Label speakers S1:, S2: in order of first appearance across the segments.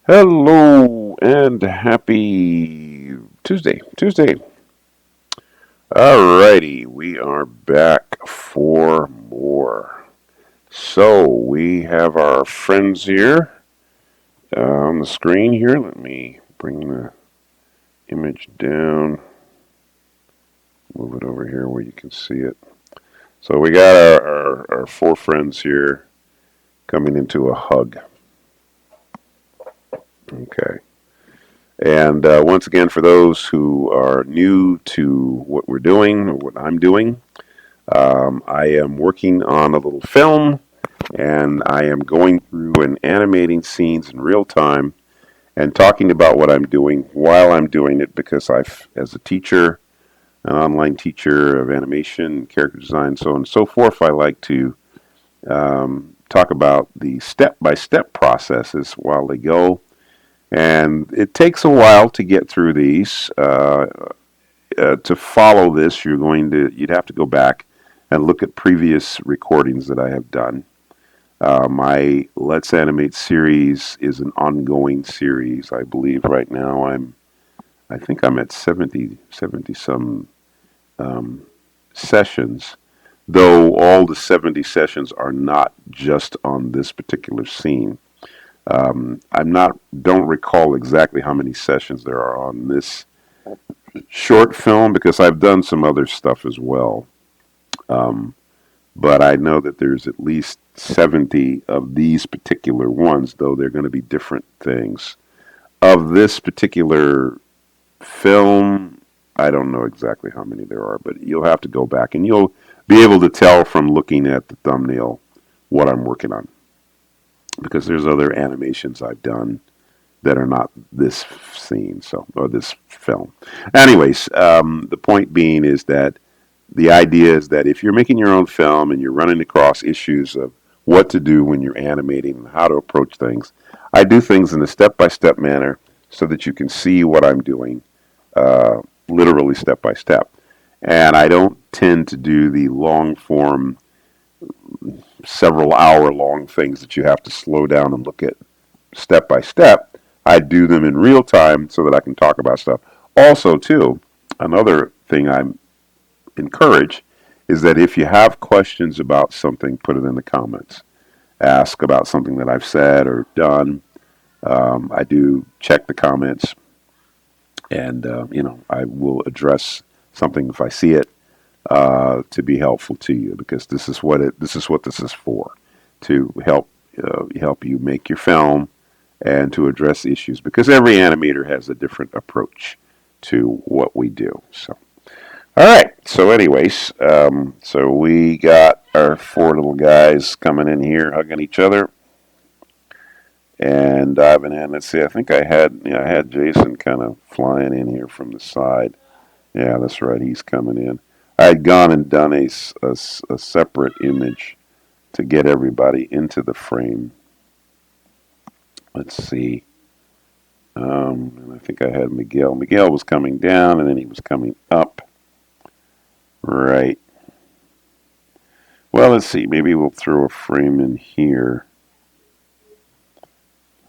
S1: Hello and happy Tuesday. Alrighty, we are back for more. So we have our friends here on the screen here. Let me bring the image down, move it over here where you can see it. So we got our four friends here coming into a hug. Okay. And once again, for those who are new to what we're doing or what I'm doing, I am working on a little film and I am going through and animating scenes in real time and talking about what I'm doing while I'm doing it because as a teacher, an online teacher of animation, character design, so on and so forth, I like to talk about the step by step processes while they go. And it takes a while to get through these. To follow this, you'd have to go back and look at previous recordings that I have done. My Let's Animate series is an ongoing series. I believe right now I think I'm at 70 some sessions, though all the 70 sessions are not just on this particular scene. Don't recall exactly how many sessions there are on this short film because I've done some other stuff as well. Um, but I know that there's at least 70 of these particular ones, though they're going to be different things. Of this particular film, I don't know exactly how many there are, but you'll have to go back and you'll be able to tell from looking at the thumbnail what I'm working on. Because there's other animations I've done that are not this scene, or this film. Anyways, the point being is that the idea is that if you're making your own film and you're running across issues of what to do when you're animating and how to approach things, I do things in a step by step manner so that you can see what I'm doing, uh, literally step by step. And I don't tend to do the long form, several hour long things that you have to slow down and look at step by step. I do them in real time so that I can talk about stuff. Also, too, another thing I encourage is that if you have questions about something, put it in the comments. Ask about something that I've said or done. I do check the comments, and I will address something if I see it to be helpful to you because this is what this is for, to help you make your film and to address issues because every animator has a different approach to what we do. So, all right. So, anyways, so we got our four little guys coming in here, hugging each other, and diving in. Let's see. I think I had Jason kind of flying in here from the side. Yeah, that's right. He's coming in. I had gone and done a separate image to get everybody into the frame. Let's see. And I think I had Miguel. Miguel was coming down and then he was coming up. Right. Well, let's see. Maybe we'll throw a frame in here.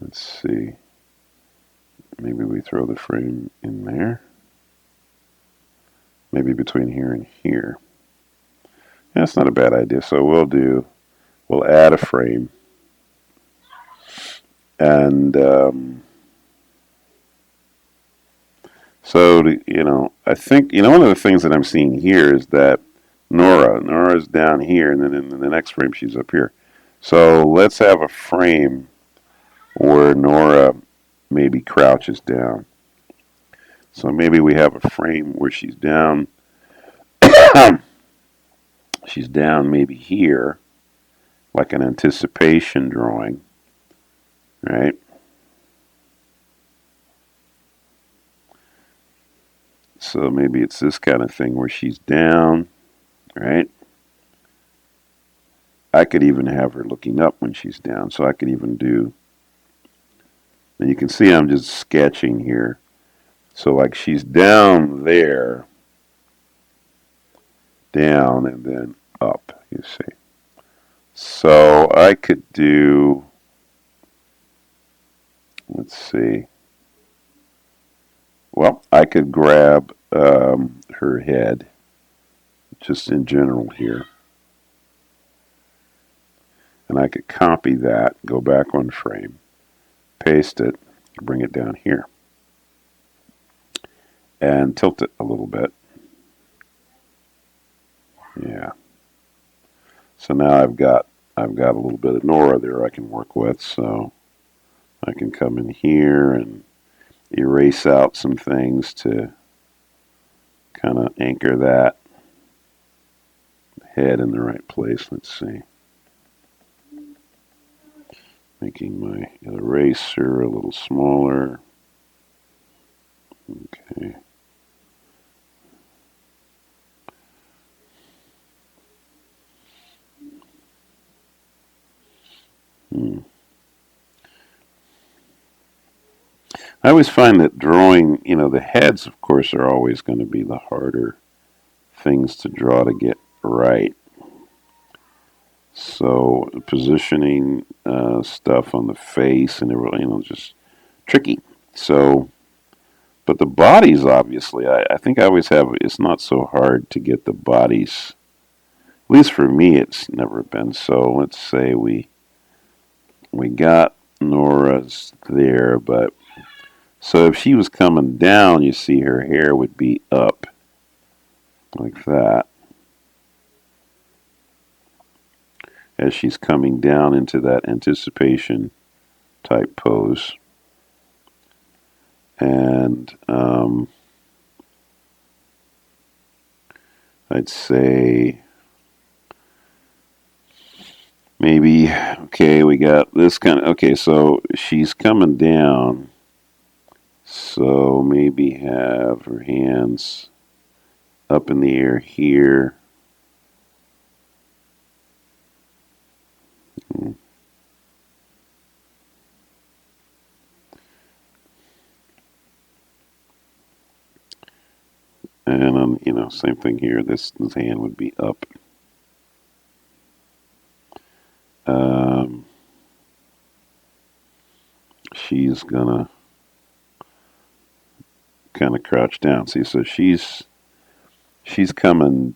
S1: Let's see. Maybe we throw the frame in there. Maybe between here and here. That's not a bad idea. So we'll add a frame. And I think, one of the things that I'm seeing here is that Nora's down here, and then in the next frame, she's up here. So let's have a frame where Nora maybe crouches down. So maybe we have a frame where she's down. She's down maybe here, like an anticipation drawing, right? So maybe it's this kind of thing where she's down, right? I could even have her looking up when she's down. So I could even do, and you can see I'm just sketching here. So like she's down there, down, and then up, you see. So I could do let's see. Well, I could grab her head just in general here, and I could copy that, go back one frame, paste it, bring it down here, and tilt it a little bit. Yeah. So now I've got a little bit of Nora there I can work with. So I can come in here and erase out some things to kind of anchor that head in the right place. Let's see. Making my eraser a little smaller. Okay. Hmm. I always find that drawing, the heads, of course, are always going to be the harder things to draw to get right. So positioning stuff on the face and everything, just tricky. So, but the bodies, obviously, I think I always have. It's not so hard to get the bodies. At least for me, it's never been. So let's say we got Nora's there, but so if she was coming down, you see her hair would be up like that as she's coming down into that anticipation type pose. And I'd say maybe, okay, we got this kind of, okay, so she's coming down. So maybe have her hands up in the air here. And same thing here. This hand would be up. Um, she's gonna kind of crouch down. See, so she's coming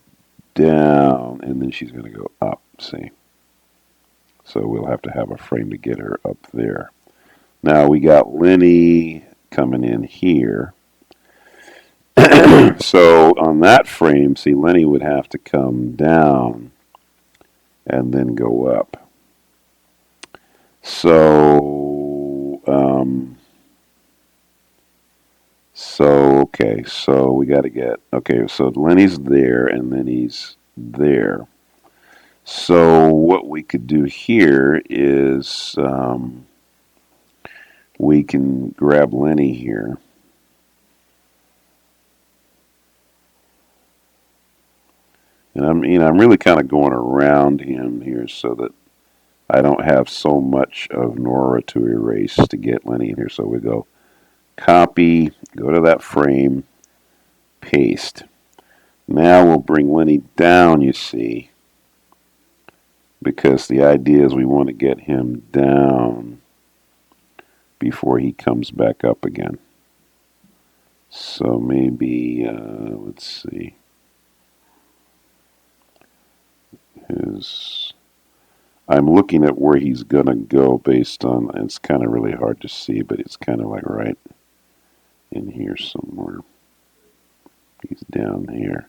S1: down, and then she's gonna go up. See, so we'll have to have a frame to get her up there. Now we got Lenny coming in here. So on that frame, see, Lenny would have to come down and then go up. So, okay, so we got to get, okay, so Lenny's there and then he's there. So what we could do here is we can grab Lenny here. And I'm really kind of going around him here so that I don't have so much of Nora to erase to get Lenny in here. So we go copy, go to that frame, paste. Now we'll bring Lenny down, you see, because the idea is we want to get him down before he comes back up again. So maybe, let's see, I'm looking at where he's going to go based on, it's kind of really hard to see, but it's kind of like right in here somewhere. He's down here.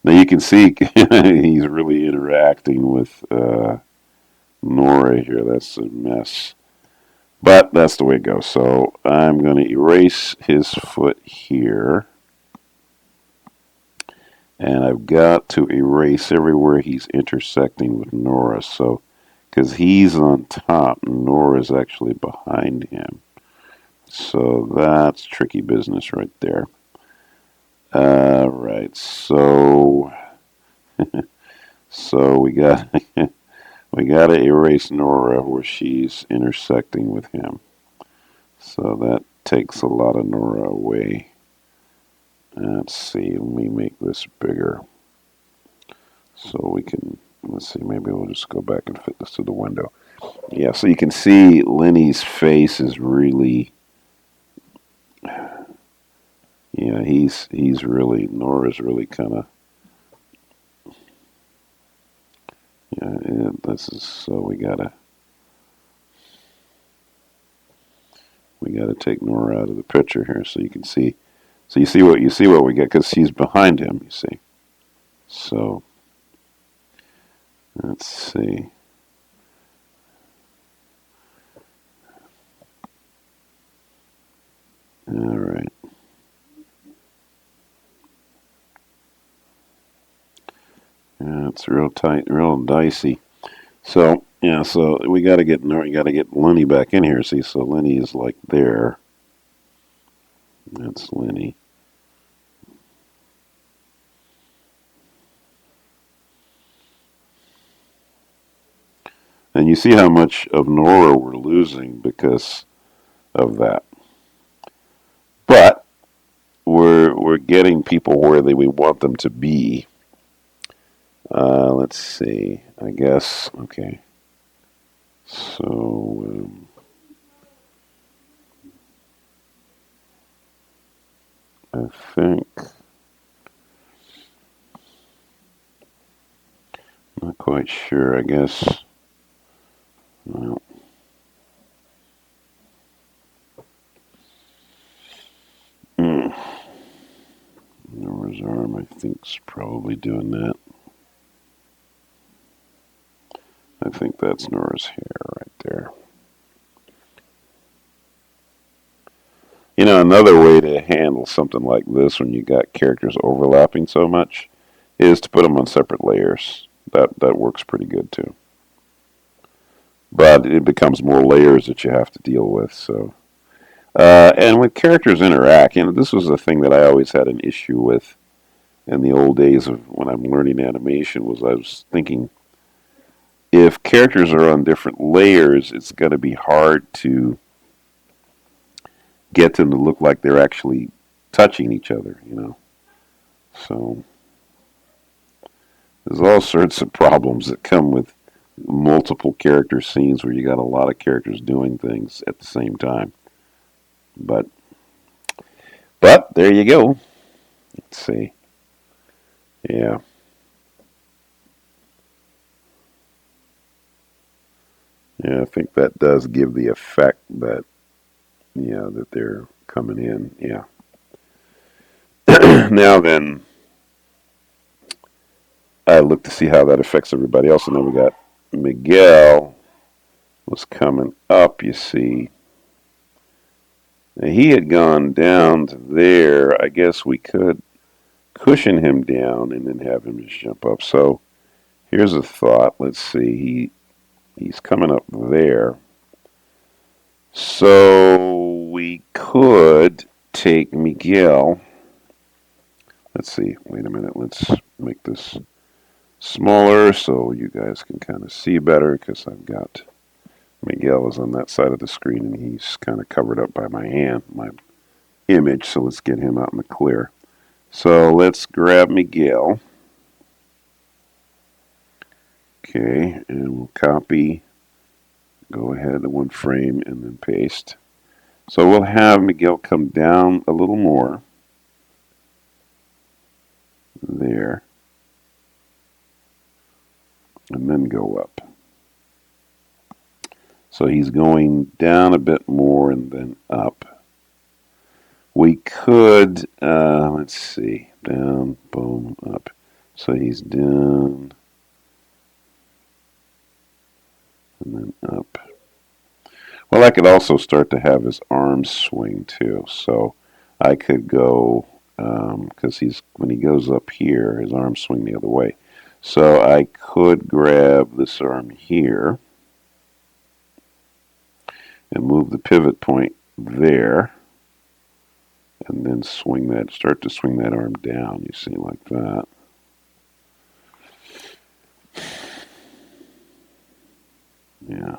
S1: Now you can see he's really interacting with Nora here. That's a mess. But that's the way it goes. So I'm going to erase his foot here. And I've got to erase everywhere he's intersecting with Nora. So, because he's on top, Nora's actually behind him. So that's tricky business right there. Right, so so we got we got to erase Nora where she's intersecting with him. So that takes a lot of Nora away. Let's see, let me make this bigger. So we can, let's see, maybe we'll just go back and fit this to the window. Yeah, so you can see Lenny's face is really Yeah, he's really, Nora's really kind of, yeah, this is, so we gotta take Nora out of the picture here so you can see. So you see what we get because she's behind him. You see. So let's see. All right. Yeah, it's real tight, real dicey. So yeah, so we got to get Nora. You got to get Lenny back in here. See, so Lenny is like there. That's Lenny. And you see how much of Nora we're losing because of that. But we're getting people where we want them to be. Let's see. I guess okay. So I think not quite sure. I guess. Well, mm, Nora's arm. I think's probably doing that. I think that's Nora's hair right there. You know, another way to handle something like this when you got characters overlapping so much is to put them on separate layers. That works pretty good too. But it becomes more layers that you have to deal with. So, and when characters interact, you know, this was a thing that I always had an issue with in the old days of when I'm learning animation. Was I was thinking if characters are on different layers, it's going to be hard to get them to look like they're actually touching each other. You know, so there's all sorts of problems that come with multiple character scenes where you got a lot of characters doing things at the same time. But there you go. Let's see. Yeah. Yeah, I think that does give the effect that that they're coming in. Yeah. Now then, I look to see how that affects everybody else, and then we got Miguel was coming up. You see, now, he had gone down to there. I guess we could cushion him down and then have him just jump up. So here's a thought. Let's see. He's coming up there. So we could take Miguel. Let's see. Wait a minute. Let's make this smaller so you guys can kind of see better because I've got Miguel is on that side of the screen and he's kind of covered up by my hand, my image. So let's get him out in the clear. So let's grab Miguel. Okay, and we'll copy. Go ahead to one frame and then paste. So we'll have Miguel come down a little more. There. And then go up. So he's going down a bit more and then up. We could, let's see, down, boom, up. So he's down and then up. Well, I could also start to have his arms swing too. So I could go, because when he goes up here, his arms swing the other way. So I could grab this arm here and move the pivot point there, and then start to swing that arm down, you see, like that. Yeah.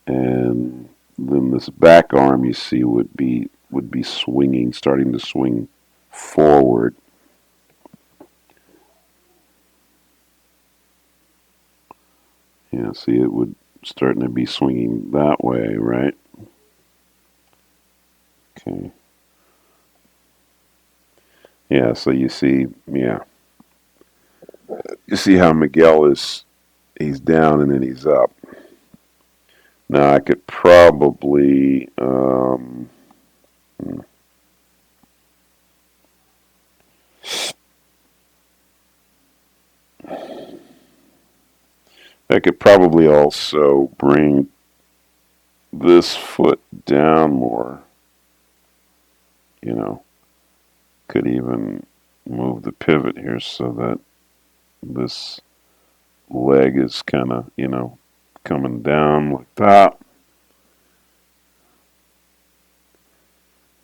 S1: And then this back arm, you see, would be swinging, starting to swing forward. Yeah, see, it would starting to be swinging that way, right? Okay. Yeah, so you see, yeah. You see how Miguel is, he's down and then he's up. Now I could probably, I could probably also bring this foot down more, you know. Could even move the pivot here so that this leg is kind of, coming down like that.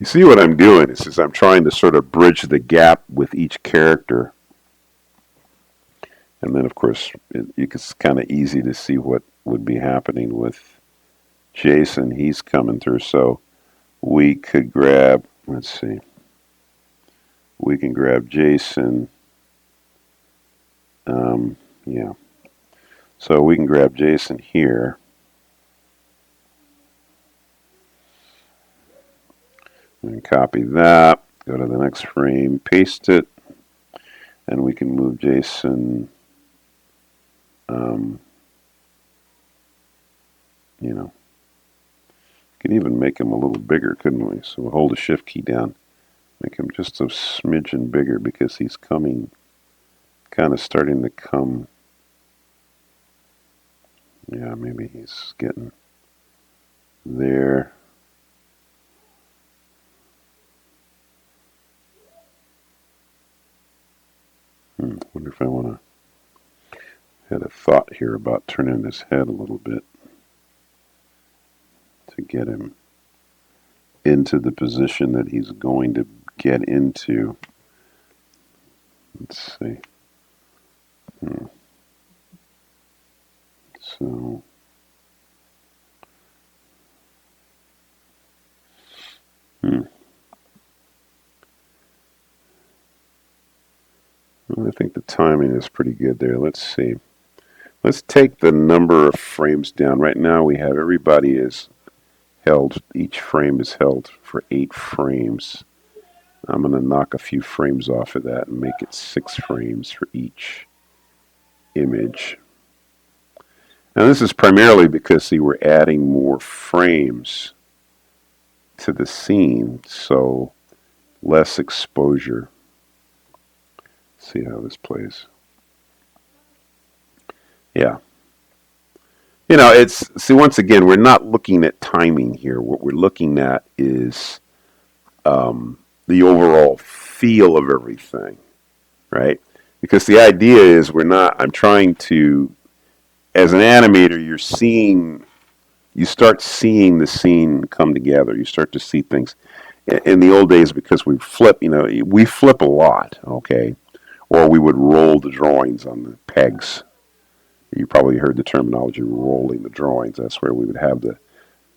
S1: You see what I'm doing? It's just I'm trying to sort of bridge the gap with each character. And then, of course, it's kind of easy to see what would be happening with Jason. He's coming through. So we could grab, let's see, we can grab Jason. Yeah. So we can grab Jason here. And copy that. Go to the next frame, paste it, and we can move Jason. You know, could even make him a little bigger, couldn't we? So we'll hold the shift key down, make him just a smidgen bigger because he's coming, kind of starting to come. Yeah, maybe he's getting there. Wonder if I want to. Had a thought here about turning his head a little bit to get him into the position that he's going to get into. Let's see. So, well, I think the timing is pretty good there. Let's see. Let's take the number of frames down. Right now we have everybody is held, each frame is held for 8 frames. I'm going to knock a few frames off of that and make it 6 frames for each image. Now this is primarily because, see, we're adding more frames to the scene, so less exposure. Let's see how this plays. Yeah. It's, see, once again, we're not looking at timing here. What we're looking at is the overall feel of everything, right? Because the idea is I'm trying to, as an animator, you start seeing the scene come together. You start to see things. In the old days, because we flip a lot, okay? Or we would roll the drawings on the pegs. You probably heard the terminology rolling the drawings. That's where we would have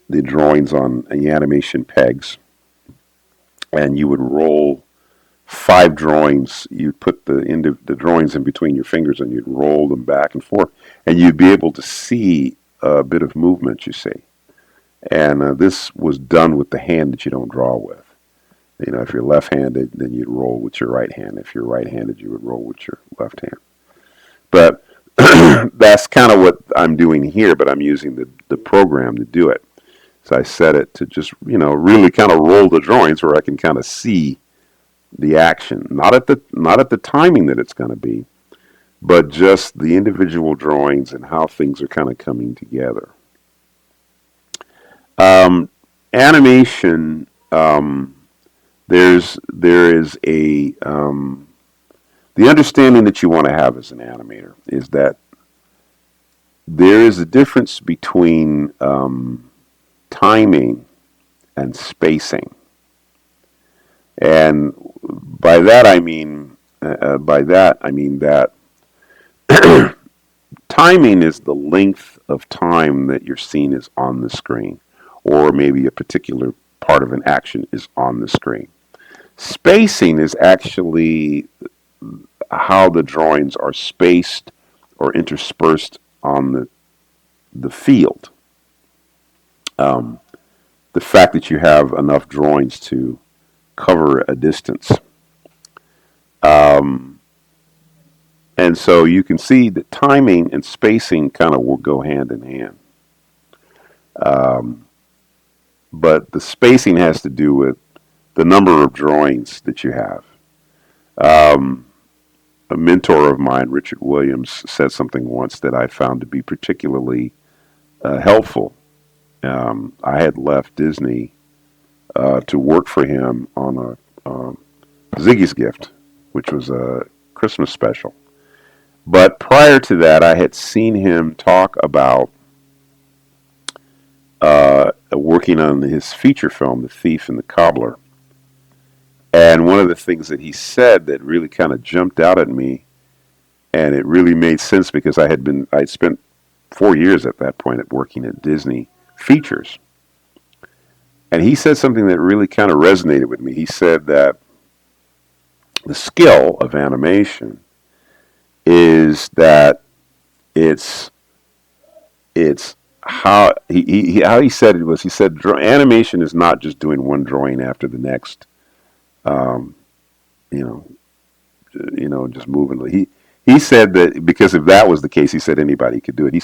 S1: the drawings on the animation pegs. And you would roll 5 drawings. You'd put the drawings in between your fingers and you'd roll them back and forth. And you'd be able to see a bit of movement, you see. And this was done with the hand that you don't draw with. If you're left-handed, then you'd roll with your right hand. If you're right-handed, you would roll with your left hand. But that's kind of what I'm doing here, but I'm using the program to do it. So I set it to just, really kind of roll the drawings where I can kind of see the action. Not at the timing that it's going to be, but just the individual drawings and how things are kind of coming together. Animation, there is the understanding that you want to have as an animator is that there is a difference between timing and spacing, and by that I mean that timing is the length of time that your scene is on the screen, or maybe a particular part of an action is on the screen. Spacing is actually how the drawings are spaced or interspersed on the field. the fact that you have enough drawings to cover a distance. Um, and so you can see that timing and spacing kind of will go hand in hand. Um, but the spacing has to do with the number of drawings that you have. Um, a mentor of mine, Richard Williams, said something once that I found to be particularly helpful. I had left Disney to work for him on a Ziggy's Gift, which was a Christmas special. But prior to that, I had seen him talk about working on his feature film, The Thief and the Cobbler. And one of the things that he said that really kind of jumped out at me, and it really made sense because I'd spent 4 years at that point at working at Disney features. And he said something that really kind of resonated with me. He said that the skill of animation is that it's how he said it was. He said animation is not just doing one drawing after the next. Um, you know, just moving. He said that because if that was the case, he said anybody could do it. He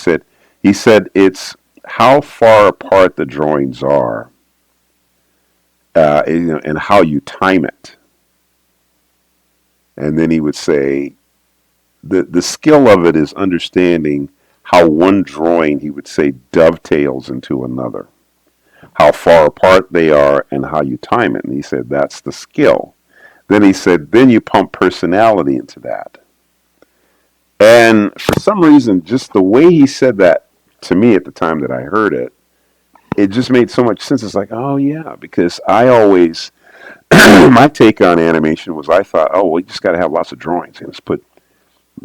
S1: said it's how far apart the drawings are, and how you time it. And then he would say the skill of it is understanding how one drawing, he would say, dovetails into another, how far apart they are, and how you time it. And he said that's the skill. Then he said, then you pump personality into that. And for some reason, just the way he said that to me at the time that I heard it, it just made so much sense. It's like, oh yeah, because I always, my take on animation was I thought, oh, well, you just got to have lots of drawings. And just put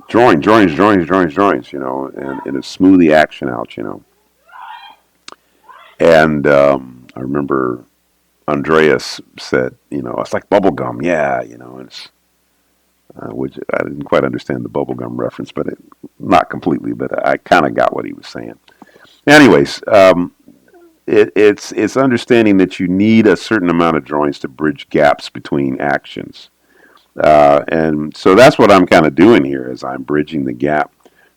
S1: drawings, and smooth the action out. And I remember Andreas said, it's like bubblegum, yeah, and it's, which I didn't quite understand the bubblegum reference, but not completely, but I kind of got what he was saying. Anyways, it's understanding that you need a certain amount of drawings to bridge gaps between actions. And so that's what I'm kind of doing here is I'm bridging the gap.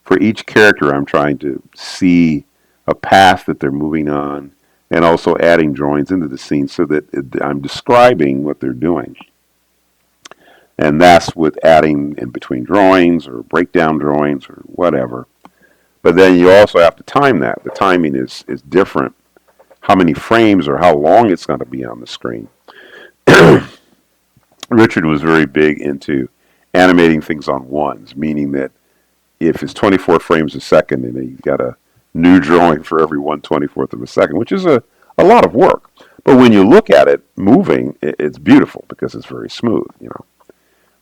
S1: For each character, I'm trying to see a path that they're moving on and also adding drawings into the scene so that I'm describing what they're doing. And that's with adding in between drawings or breakdown drawings or whatever. But then you also have to time that. The timing is different. How many frames or how long it's going to be on the screen. Richard was very big into animating things on ones, meaning that if it's 24 frames a second, then you've got a new drawing for every 1/24th of a second, which is a lot of work. But when you look at it moving, it's beautiful because it's very smooth.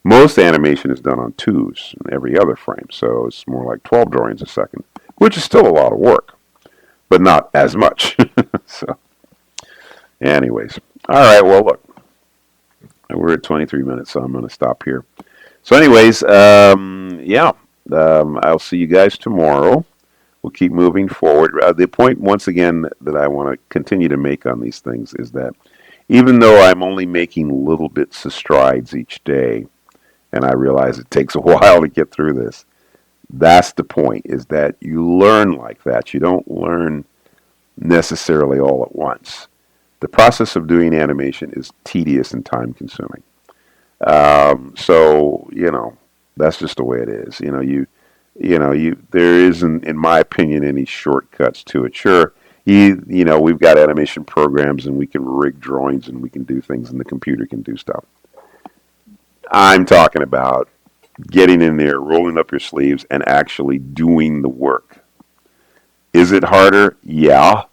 S1: Most animation is done on twos in every other frame, so it's more like 12 drawings a second, which is still a lot of work, but not as much. So, anyways, all right. Well, look, we're at 23 minutes, so I'm going to stop here. So, anyways, I'll see you guys tomorrow. We'll keep moving forward. The point, once again, that I want to continue to make on these things is that even though I'm only making little bits of strides each day, and I realize it takes a while to get through this, that's the point, is that you learn like that. You don't learn necessarily all at once. The process of doing animation is tedious and time consuming. So, that's just the way it is. There isn't, in my opinion, any shortcuts to it. Sure, we've got animation programs and we can rig drawings and we can do things and the computer can do stuff. I'm talking about getting in there, rolling up your sleeves, and actually doing the work. Is it harder? Yeah.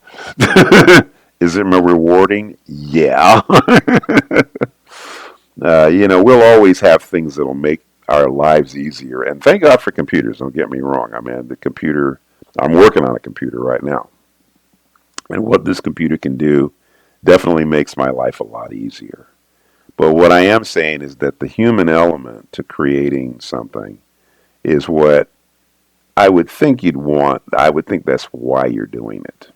S1: Is it more rewarding? Yeah. We'll always have things that'll make our lives easier. And thank God for computers, don't get me wrong. I mean, I'm working on a computer right now. And what this computer can do definitely makes my life a lot easier. But what I am saying is that the human element to creating something is what I would think you'd want. I would think that's why you're doing it.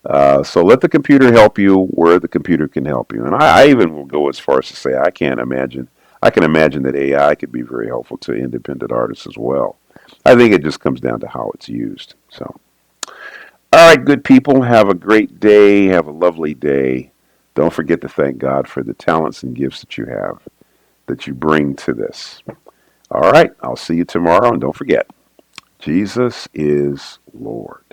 S1: So let the computer help you where the computer can help you. And I even will go as far as to say I can't imagine. I can imagine that AI could be very helpful to independent artists as well. I think it just comes down to how it's used. So, all right, good people, have a great day. Have a lovely day. Don't forget to thank God for the talents and gifts that you have, that you bring to this. All right, I'll see you tomorrow. And don't forget, Jesus is Lord.